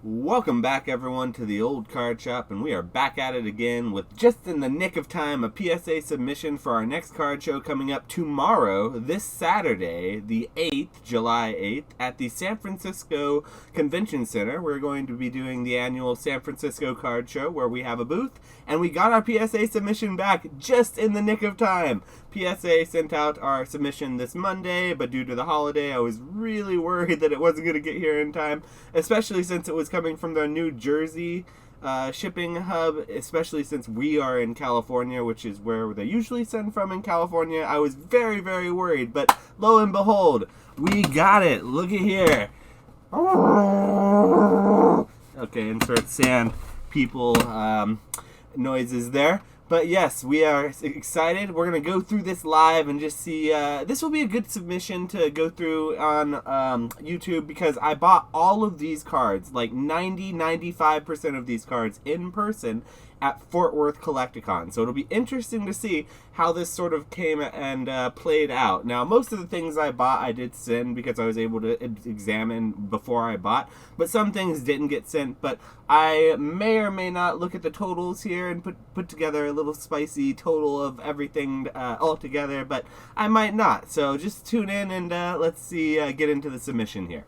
Welcome back, everyone, to the old card shop, and we are back at it again with just in the nick of time a PSA submission for our next card show coming up tomorrow, this Saturday, the 8th, July 8th, at the San Francisco Convention Center. We're going to be doing the annual San Francisco Card Show where we have a booth, and we got our PSA submission back just in the nick of time. PSA sent out our submission this Monday, but due to the holiday, I was really worried that it wasn't going to get here in time, especially since it was coming from the New Jersey shipping hub, especially since we are in California, which is where they usually send from in California. I was very, very worried, but lo and behold, we got it. Look at here. Okay, insert sand people noises there. But yes, we are excited. We're going to go through this live and just see. This will be a good submission to go through on YouTube because I bought all of these cards, like 95% of these cards in person at Fort Worth Collecticon. So it'll be interesting to see how this sort of came and played out. Now, most of the things I bought I did send because I was able to examine before I bought, but some things didn't get sent. But I may or may not look at the totals here and put together a little spicy total of everything all together, but I might not. So just tune in and let's see, get into the submission here.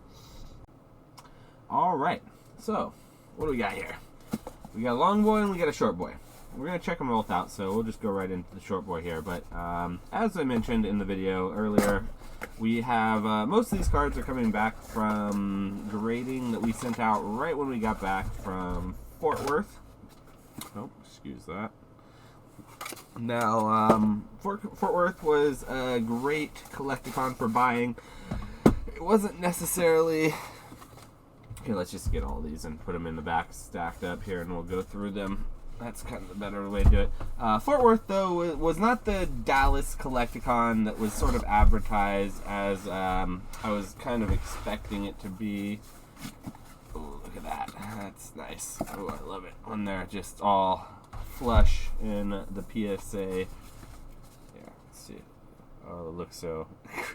All right, so what do we got here? We got a long boy and we got a short boy. We're going to check them both out, so we'll just go right into the short boy here. But as I mentioned in the video earlier, we have most of these cards are coming back from grading that we sent out right when we got back from Fort Worth. Oh, excuse that. Now, Fort Worth was a great collecticon for buying. It wasn't necessarily... Okay, let's just get all these and put them in the back stacked up here, and we'll go through them. That's kind of the better way to do it. Fort Worth, though, was not the Dallas Collecticon that was sort of advertised as I was kind of expecting it to be. Oh, look at that. That's nice. Oh, I love it when they're just all flush in the PSA. Yeah, let's see. Oh, it looks so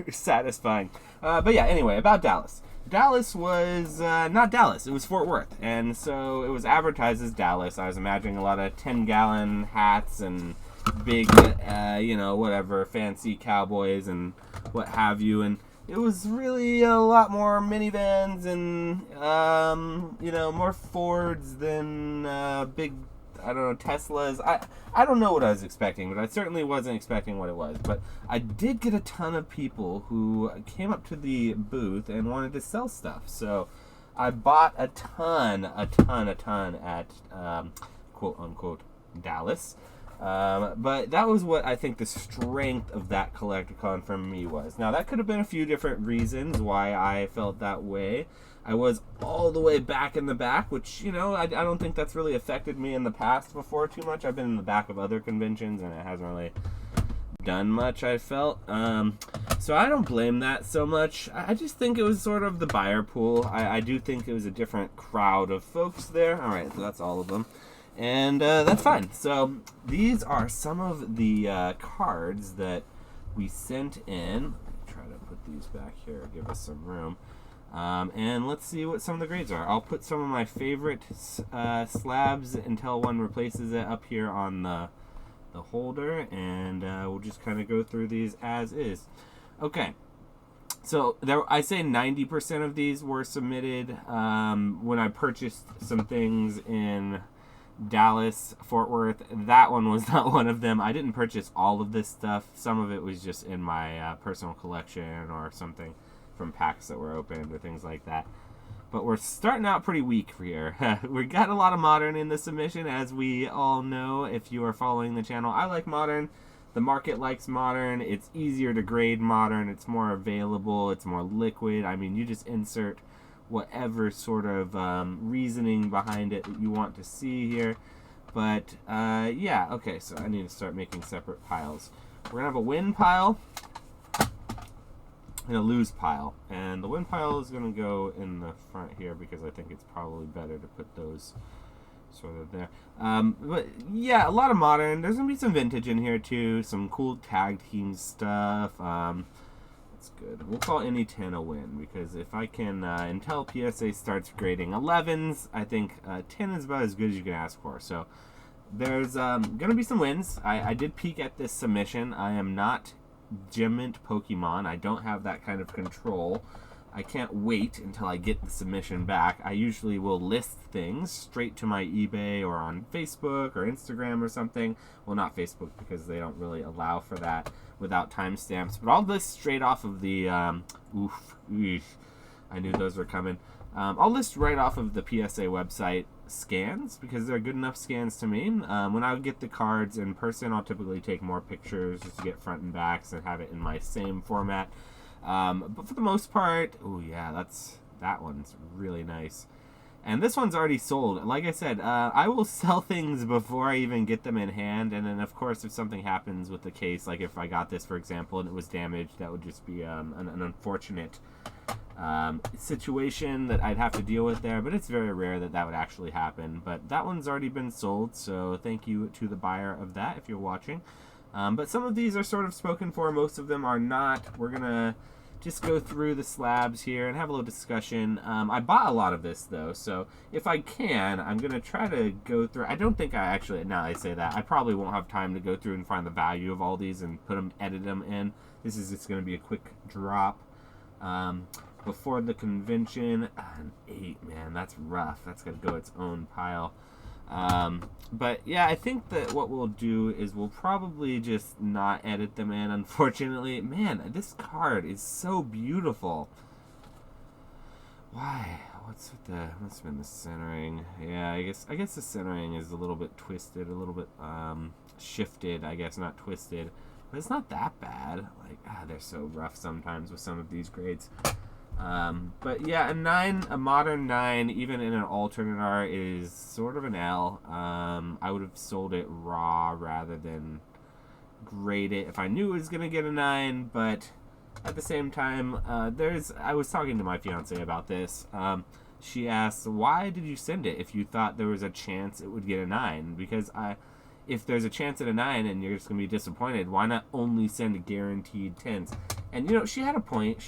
satisfying. But yeah, anyway, about Dallas. Dallas was not Dallas. It was Fort Worth. And so it was advertised as Dallas. I was imagining a lot of 10-gallon hats and big, whatever, fancy cowboys and what have you. And it was really a lot more minivans and, more Fords than big, Teslas. I don't know what I was expecting, but I certainly wasn't expecting what it was. But I did get a ton of people who came up to the booth and wanted to sell stuff. So I bought a ton at quote-unquote Dallas. But that was what I think the strength of that Collecticon for me was. Now, that could have been a few different reasons why I felt that way. I was all the way back in the back, which, I don't think that's really affected me in the past before too much. I've been in the back of other conventions, and it hasn't really done much, I felt. So I don't blame that so much. I just think it was sort of the buyer pool. I do think it was a different crowd of folks there. All right, so that's all of them. And that's fine. So these are some of the cards that we sent in. Let me try to put these back here, give us some room. And let's see what some of the grades are. I'll put some of my favorite slabs until one replaces it up here on the holder, and we'll just kind of go through these as is. Okay. So I say 90% of these were submitted when I purchased some things in Dallas, Fort Worth. That one was not one of them. I didn't purchase all of this stuff. Some of it was just in my personal collection or something from packs that were opened or things like that. But we're starting out pretty weak here. We got a lot of modern in the submission, as we all know if you are following the channel. I like modern. The market likes modern. It's easier to grade modern. It's more available. It's more liquid. I mean, you just insert whatever sort of reasoning behind it that you want to see here. But, yeah, okay, so I need to start making separate piles. We're going to have a win pile and a lose pile. And the win pile is going to go in the front here because I think it's probably better to put those sort of there. But yeah, a lot of modern. There's going to be some vintage in here too. Some cool tag team stuff. Let's That's good. We'll call any 10 a win, because if I can, until PSA starts grading 11s, I think 10 is about as good as you can ask for. So there's going to be some wins. I did peek at this submission. I am not Gemmint Pokemon. I don't have that kind of control. I can't wait until I get the submission back. I usually will list things straight to my eBay or on Facebook or Instagram or something. Well, not Facebook, because they don't really allow for that without timestamps. But I'll list straight off of the... I knew those were coming. I'll list right off of the PSA website scans, because they're good enough scans to me. When I get the cards in person, I'll typically take more pictures just to get front and backs and have it in my same format. But for the most part, oh yeah, that one's really nice. And this one's already sold. Like I said, I will sell things before I even get them in hand. And then, of course, if something happens with the case, like if I got this, for example, and it was damaged, that would just be an unfortunate situation that I'd have to deal with there. But it's very rare that that would actually happen. But that one's already been sold, so thank you to the buyer of that if you're watching. But some of these are sort of spoken for. Most of them are not. We're going to just go through the slabs here and have a little discussion. I bought a lot of this, though, so if I can, I'm going to try to go through. I don't think I actually, now I say that, I probably won't have time to go through and find the value of all these and edit them in. This is just going to be a quick drop. Before the convention, an 8, man, that's rough. That's going to go its own pile. But yeah, I think that what we'll do is we'll probably just not edit them in, unfortunately. Man, this card is so beautiful. Why? What's been the centering? Yeah, I guess the centering is a little bit twisted, a little bit shifted, I guess, not twisted. But it's not that bad. Like, they're so rough sometimes with some of these grades. But yeah, a modern 9, even in an alternate art, is sort of an L. I would have sold it raw rather than grade it if I knew it was going to get a 9, but at the same time, I was talking to my fiance about this. She asked, why did you send it if you thought there was a chance it would get a 9? Because if there's a chance at a 9 and you're just going to be disappointed, why not only send guaranteed 10s? And, she had a point,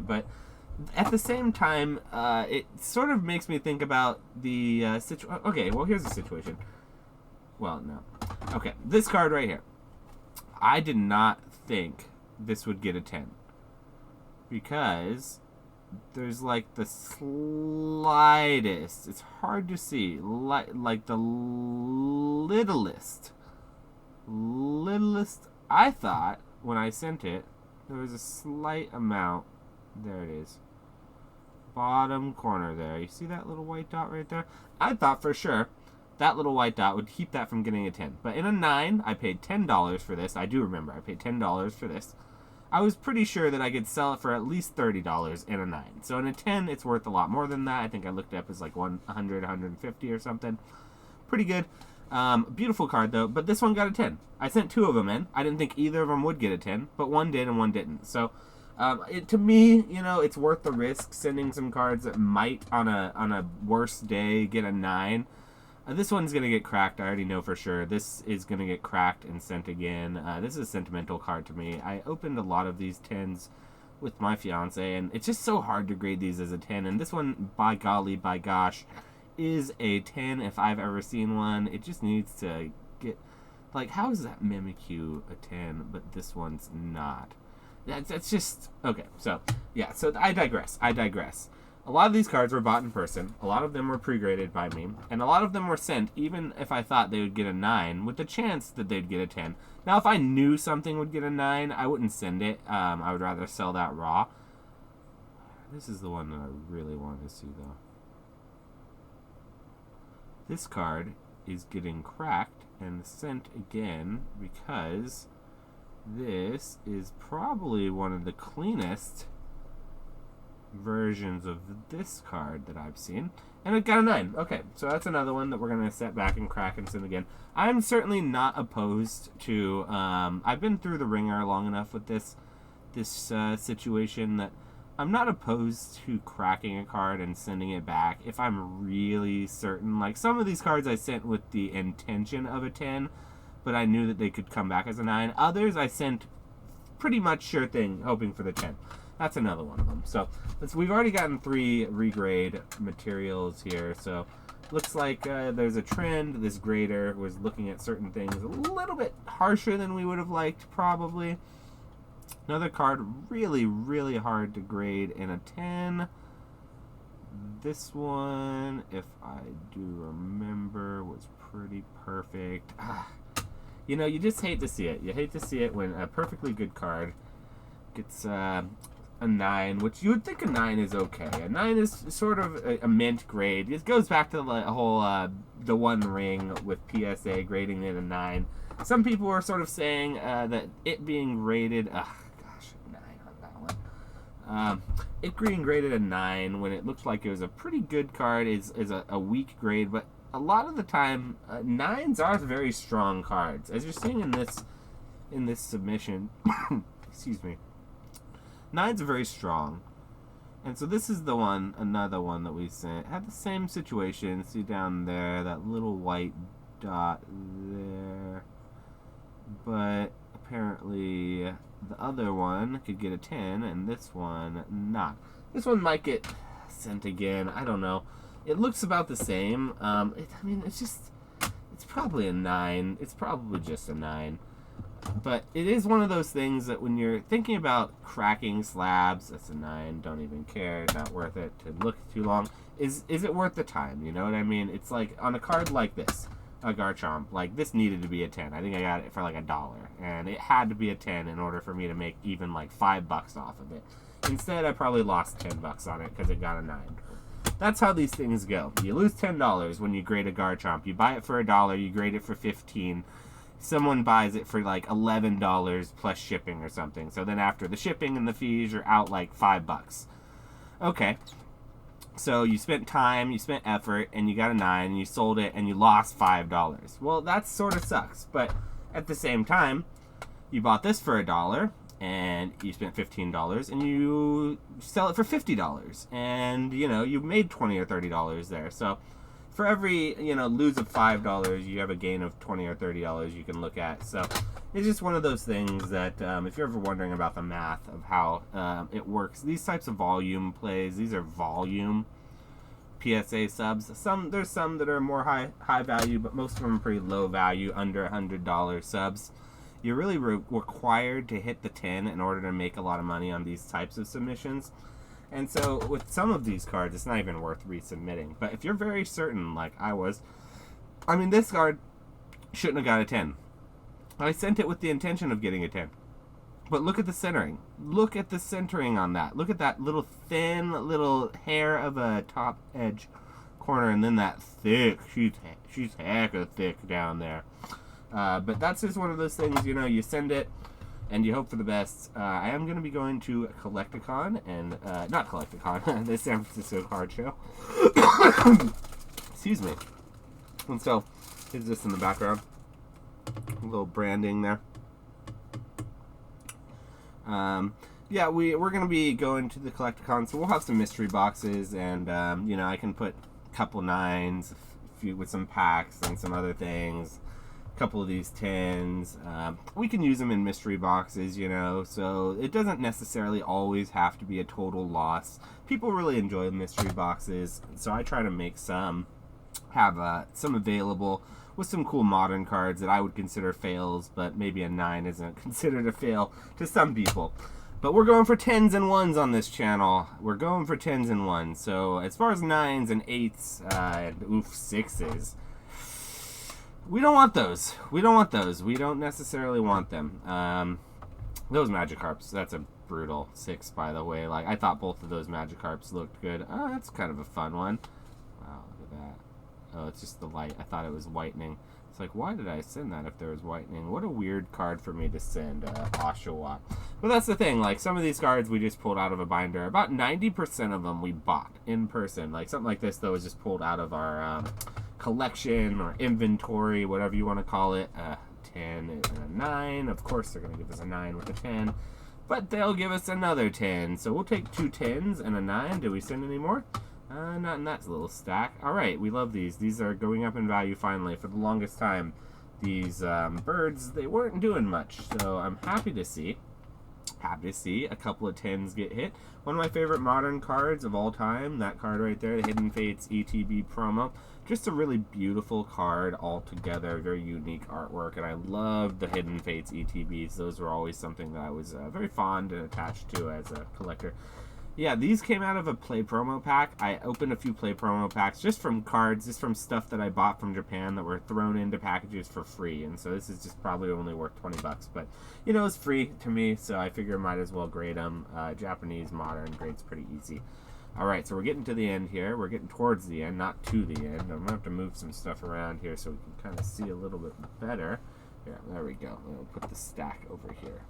but at the same time, it sort of makes me think about the situation. Okay, well, here's the situation. Well, no. Okay, this card right here. I did not think this would get a 10. Because there's like the slightest, it's hard to see, like the littlest, I thought when I sent it, there was a slight amount. There it is. Bottom corner there. You see that little white dot right there? I thought for sure that little white dot would keep that from getting a 10. But in a 9, I paid $10 for this. I do remember I paid $10 for this. I was pretty sure that I could sell it for at least $30 in a 9. So in a 10, it's worth a lot more than that. I think I looked it up as like 100, 150 or something. Pretty good. Beautiful card though, but this one got a 10. I sent 2 of them in. I didn't think either of them would get a 10, but one did and one didn't. So to me, it's worth the risk sending some cards that might on a worse day get a 9. This one's gonna get cracked. I already know for sure. This is gonna get cracked and sent again. This is a sentimental card to me. I opened a lot of these 10s with my fiance, and it's just so hard to grade these as a 10. And this one, by golly, by gosh, is a 10 if I've ever seen one. It just needs to get, like, how is that Mimikyu a 10, but this one's not? That's just, okay, so, yeah, so I digress. A lot of these cards were bought in person, a lot of them were pre-graded by me, and a lot of them were sent, even if I thought they would get a 9, with the chance that they'd get a 10. Now, if I knew something would get a 9, I wouldn't send it. I would rather sell that raw. This is the one that I really wanted to see, though. This card is getting cracked and sent again because this is probably one of the cleanest versions of this card that I've seen. And it got a 9. Okay, so that's another one that we're going to set back and crack and send again. I'm certainly not opposed to... I've been through the ringer long enough with this situation that I'm not opposed to cracking a card and sending it back if I'm really certain. Like, some of these cards I sent with the intention of a 10, but I knew that they could come back as a 9. Others I sent pretty much sure thing, hoping for the 10. That's another one of them. So we've already gotten 3 regrade materials here. So looks like there's a trend. This grader was looking at certain things a little bit harsher than we would have liked, probably. Another card really, really hard to grade in a 10. This one, if I do remember, was pretty perfect. You know, you just hate to see it. You hate to see it when a perfectly good card gets a 9, which you would think a 9 is okay. A 9 is sort of a mint grade. It goes back to the whole the one ring with PSA grading it a 9. Some people are sort of saying that it being rated, gosh, 9 on that one. It being graded a 9 when it looked like it was a pretty good card is a weak grade, but a lot of the time 9s are very strong cards, as you're seeing in this submission. Excuse me. 9s are very strong. And so this is the one, another one that we sent. Had the same situation. See down there, that little white dot there. But apparently the other one could get a 10, and this one not. This one might get sent again. I don't know. It looks about the same. I mean, it's probably a 9. It's probably just a 9. But it is one of those things that when you're thinking about cracking slabs, that's a 9, don't even care, not worth it to look too long. Is it worth the time? You know what I mean? It's like on a card like this, a Garchomp, like this needed to be a 10. I think I got it for like $1, and it had to be a 10 in order for me to make even like $5 off of it. Instead, I probably lost $10 on it because it got a 9. That's how these things go. You lose $10 when you grade a Garchomp. You buy it for $1, you grade it for $15. Someone buys it for like $11 plus shipping or something. So then after the shipping and the fees, you're out like $5. Okay. So you spent time, you spent effort, and you got a 9, and you sold it, and you lost $5. Well, that sort of sucks. But at the same time, you bought this for $1, and you spent $15, and you sell it for $50. And, you know, you made $20 or $30 there. So for every, you know, lose of $5, you have a gain of $20 or $30 you can look at. So it's just one of those things that if you're ever wondering about the math of how it works, these types of volume plays, these are volume PSA subs. There's some that are more high value, but most of them are pretty low value, under $100 subs. You're really required to hit the 10 in order to make a lot of money on these types of submissions. And so with some of these cards, it's not even worth resubmitting. But if you're very certain, like I was, I mean, this card shouldn't have got a 10. I sent it with the intention of getting a 10. But look at the centering. Look at the centering on that. Look at that little thin little hair of a top edge corner, and then that thick. She's hecka thick down there. But that's just one of those things, you know, you send it and you hope for the best. I am going to be going to Collecticon, and not Collecticon, the San Francisco Card Show. Excuse me. And so, is this in the background? A little branding there. Yeah, we're going to be going to the Collecticon, so we'll have some mystery boxes, and, you know, I can put a couple 9s with some packs and some other things. Couple of these 10s. We can use them in mystery boxes, you know, so it doesn't necessarily always have to be a total loss. People really enjoy mystery boxes, so I try to make some, have some available with some cool modern cards that I would consider fails, but maybe a 9 isn't considered a fail to some people. But we're going for 10s and 1s on this channel. We're going for 10s and 1s. So as far as 9s and 8s, and 6s, we don't want those. We don't want those. We don't necessarily want them. Those Magikarps, that's a brutal 6, by the way. Like, I thought both of those Magikarps looked good. Oh, that's kind of a fun one. Wow, look at that. Oh, it's just the light. I thought it was whitening. It's like, why did I send that if there was whitening? What a weird card for me to send, Oshawott. But that's the thing. Like, some of these cards we just pulled out of a binder. About 90% of them we bought in person. Like, something like this, though, was just pulled out of our collection or inventory, whatever you want to call it. 10 and a 9. Of course, they're going to give us a 9 with a 10. But they'll give us another 10. So we'll take 2 10s and a 9. Do we send any more? Not in that little stack. Alright, we love these. These are going up in value finally. For the longest time, these birds, they weren't doing much. So I'm happy to see Happy to see a couple of 10s get hit. One of my favorite modern cards of all time, that card right there, the Hidden Fates ETB promo. Just a really beautiful card altogether, very unique artwork, and I love the Hidden Fates ETBs. Those were always something that I was very fond and attached to as a collector. Yeah, these came out of a Play promo pack. I opened a few Play promo packs just from cards, just from stuff that I bought from Japan that were thrown into packages for free. And so this is just probably only worth 20 bucks. But, you know, it's free to me, so I figure I might as well grade them. Japanese Modern grade's pretty easy. Alright, so we're getting to the end here. We're getting towards the end, not to the end. I'm going to have to move some stuff around here so we can kind of see a little bit better. Here, there we go. I'll put the stack over here.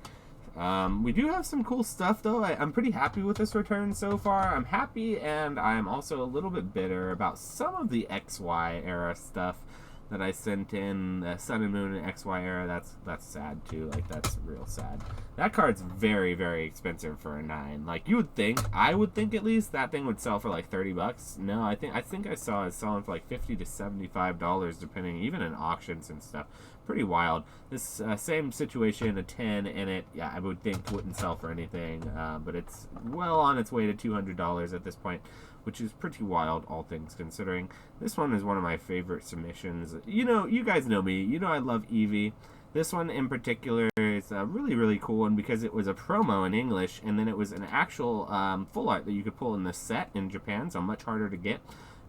We do have some cool stuff, though. I'm pretty happy with this return so far. I'm happy, and I'm also a little bit bitter about some of the XY era stuff that I sent in. The Sun and Moon and XY era, that's sad, too. Like, that's real sad. That card's very, very expensive for a 9. Like, you would think, I would think at least, that thing would sell for like 30 bucks. No, I think I saw it selling for like $50 to $75, depending, even in auctions and stuff. Pretty wild. This same situation, a 10 in it, yeah, I would think wouldn't sell for anything, but it's well on its way to $200 at this point, which is pretty wild, all things considering. This one is one of my favorite submissions. You know, you guys know me. You know I love Eevee. This one in particular is a really, really cool one because it was a promo in English, and then it was an actual full art that you could pull in the set in Japan, so much harder to get.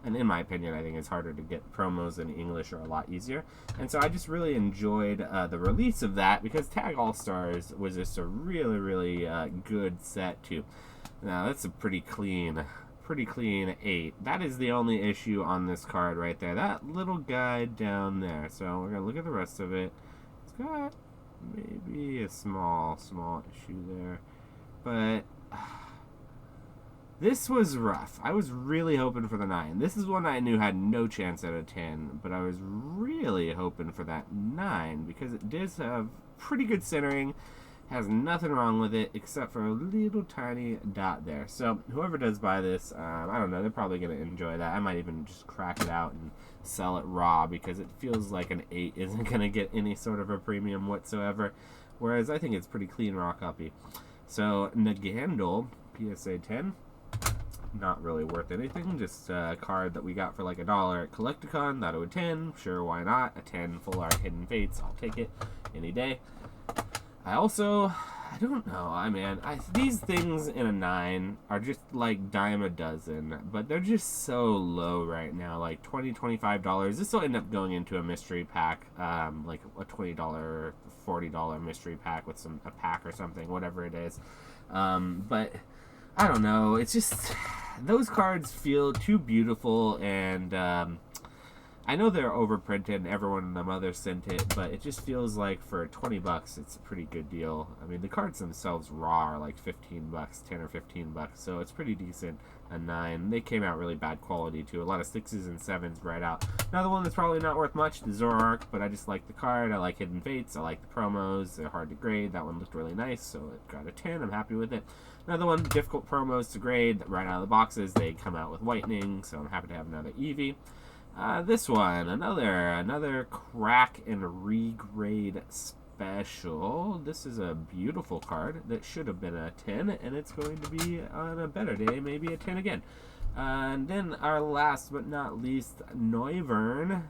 And in my opinion, I think it's harder to get. Promos in English are a lot easier. And so I just really enjoyed the release of that because Tag All-Stars was just a really, really good set too. Now, that's a pretty clean 8. That is the only issue on this card right there. That little guy down there. So we're going to look at the rest of it. It's got maybe a small issue there. But this was rough. I was really hoping for the 9. This is one I knew had no chance at a 10, but I was really hoping for that 9 because it does have pretty good centering, has nothing wrong with it except for a little tiny dot there. So whoever does buy this, I don't know, they're probably going to enjoy that. I might even just crack it out and sell it raw because it feels like an 8 isn't going to get any sort of a premium whatsoever, whereas I think it's pretty clean raw copy. So Nagandel, PSA 10. Not really worth anything, just a card that we got for like $1 at Collecticon. Thought it would 10, sure, why not? A 10 full art Hidden Fates, I'll take it any day. I don't know, these things in a 9 are just like dime a dozen, but they're just so low right now, like $20, $25. This will end up going into a mystery pack, like a $20, $40 mystery pack with a pack or something, whatever it is. But I don't know, it's just, those cards feel too beautiful, and I know they're overprinted and everyone and the mother sent it, but it just feels like for 20 bucks it's a pretty good deal. I mean, the cards themselves raw are like 15 bucks, 10 or 15 bucks, so it's pretty decent. A 9. They came out really bad quality too. A lot of 6s and 7s right out. Another one that's probably not worth much, the Zoroark, but I just like the card. I like Hidden Fates. I like the promos. They're hard to grade. That one looked really nice, so it got a 10. I'm happy with it. Another one, difficult promos to grade. Right out of the boxes, they come out with whitening, so I'm happy to have another Eevee. This one, another crack and regrade special. This is a beautiful card that should have been a 10, and it's going to be on a better day, maybe a 10 again. And then our last but not least, Noivern.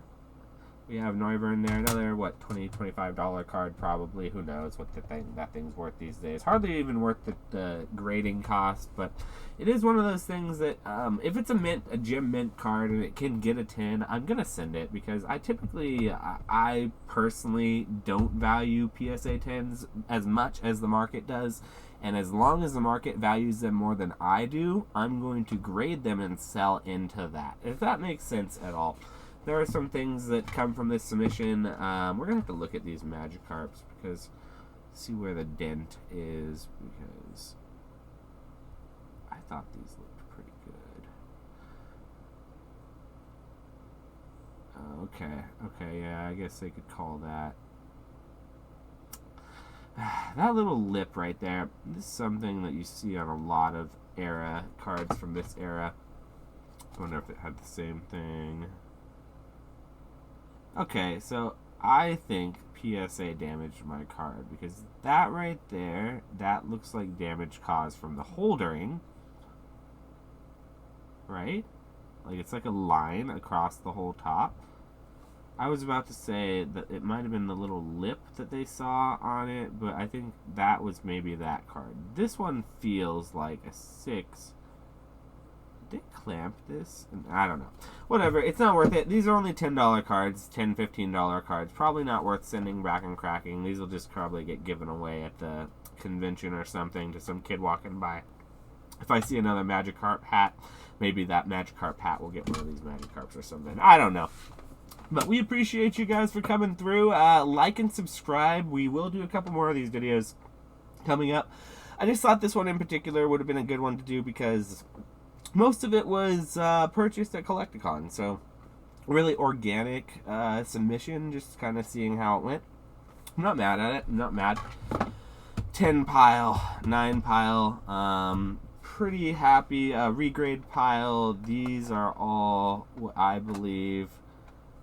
We have Noivern there, another, $20, $25 card probably. Who knows what that thing's worth these days. Hardly even worth the grading cost, but it is one of those things that if it's a gem mint card and it can get a 10, I'm going to send it because I personally don't value PSA 10s as much as the market does. And as long as the market values them more than I do, I'm going to grade them and sell into that, if that makes sense at all. There are some things that come from this submission. We're going to have to look at these Magikarps because see where the dent is, because I thought these looked pretty good. Okay, yeah, I guess they could call that. That little lip right there, this is something that you see on a lot of era cards from this era. I wonder if it had the same thing. Okay, so I think PSA damaged my card, because that right there, that looks like damage caused from the holdering, right? Like it's like a line across the whole top. I was about to say that it might have been the little lip that they saw on it, but I think that was maybe that card. This one feels like a 6. Did they clamp this? I don't know. Whatever, it's not worth it. These are only $10 cards, $10, $15 cards. Probably not worth sending back and cracking. These will just probably get given away at the convention or something to some kid walking by. If I see another Magikarp hat, maybe that Magikarp hat will get one of these Magikarps or something. I don't know. But we appreciate you guys for coming through. Like and subscribe. We will do a couple more of these videos coming up. I just thought this one in particular would have been a good one to do because most of it was purchased at Collecticon. So really organic submission, just kind of seeing how it went. I'm not mad at it. I'm not mad. 10 pile, 9 pile. Pretty happy. Regrade pile. These are all what I believe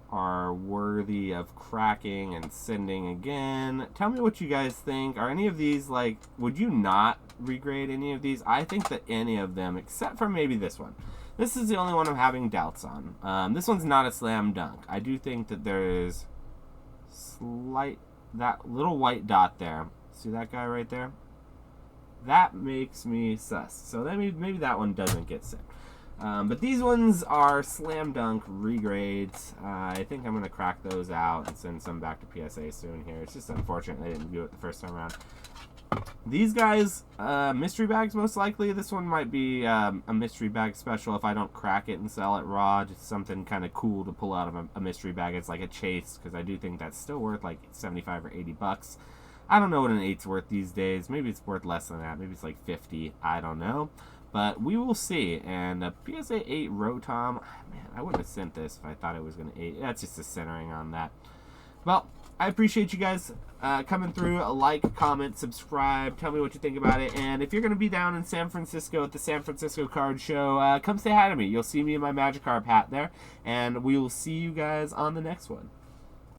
are worthy of cracking and sending again. Tell me what you guys think. Are any of these, like, would you not regrade any of these? I think that any of them, except for maybe this one. This is the only one I'm having doubts on. This one's not a slam dunk. I do think that there is that little white dot there. See that guy right there? That makes me sus. So maybe that one doesn't get sent. But these ones are slam dunk regrades. I think I'm going to crack those out and send some back to PSA soon here. It's just unfortunate they didn't do it the first time around. These guys, mystery bags most likely. This one might be a mystery bag special if I don't crack it and sell it raw. Just something kind of cool to pull out of a mystery bag. It's like a chase, because I do think that's still worth like 75 or 80 bucks. I don't know what an 8's worth these days. Maybe it's worth less than that. Maybe it's like 50. I don't know. But we will see. And a PSA 8 Rotom, man, I wouldn't have sent this if I thought it was going to 8. That's just a centering on that. Well, I appreciate you guys coming through. Like, comment, subscribe. Tell me what you think about it. And if you're going to be down in San Francisco at the San Francisco Card Show, come say hi to me. You'll see me in my Magikarp hat there. And we will see you guys on the next one.